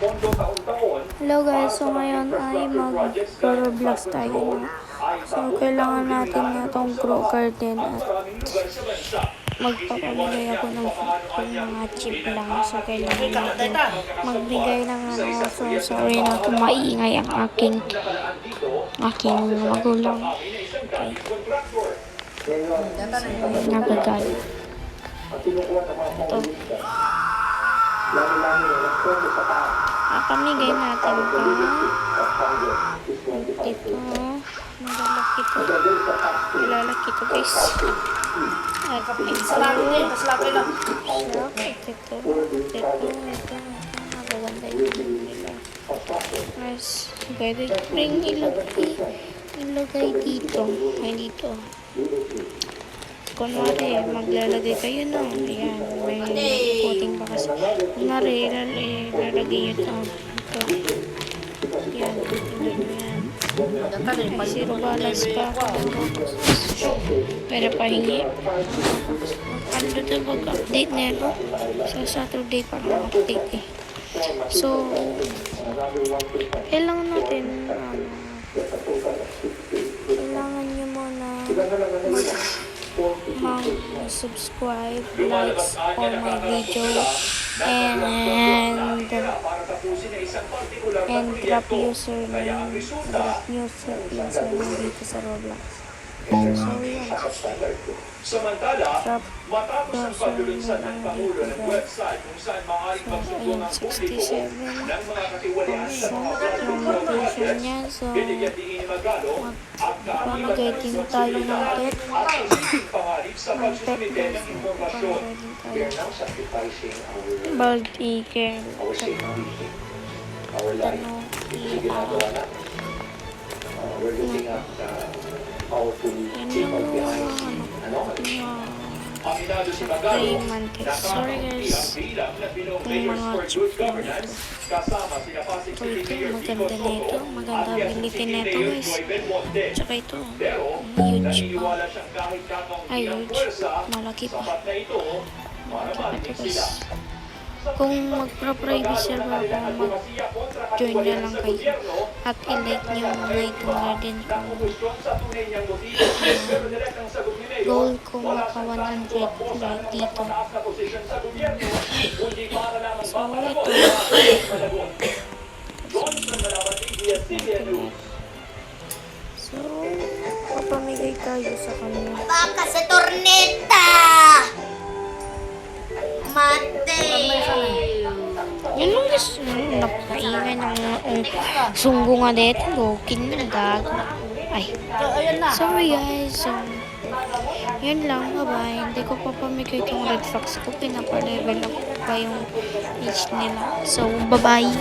Hello guys, so ngayon ay mag-Roblox tayo na. So kailangan natin na itong grow garden at magpapamigay ako ng mga chip lang. So kailangan natin magbigay ng ano. So sorry na kung maingay ang aking magulang. Okay. So nagagalit. Ito. Pamigay natin ito. Ito. Malalaki ito. Malalaki ito guys. At ito. Ito. Magaganda yung nila. Mas pwede ring ilagay dito. Ay dito. Kunwari, maglalagay kayo no. Ayan, may puting pa kasi. Kunwari, ilalagay ito. Yan, yan. May zero balance pa ako. Pero pahingi. Ano ito mag-update na yan? Sa Saturday pa lang update eh. So, kailangan natin, kailangan nyo muna mag-subscribe, likes on my video, and drop username dito sa Roblox. So yan. Drop username lang dito guys. So ayan, 67 yung location niya. So magpamagay din tayo ng pet. Ng pet guys. Magpamagay din tayo. Bald eagle. Tanong sorry guys yung mga chupin nito. Maganda nito, maganda ability nito guys. Tsaka ito huge pa. Ay huge, malaki pa. Malaki pa ito guys. Kung magpa-private server ako, mag-join na lang kayo at i-like nyo muna itong garden ko. Goal ko maka 100 like dito. So ito. So papamigay tayo sa kanya. Baka sa torneta! Mate! Yan lang guys. Napakaingay ng sunggo nga dito. Lokin na gago. Ay. Sorry guys. So, yun lang. Bye-bye. Hindi ko papamigay itong red fox ko. Pinapa-level up pa yung age nila. So, bye-bye.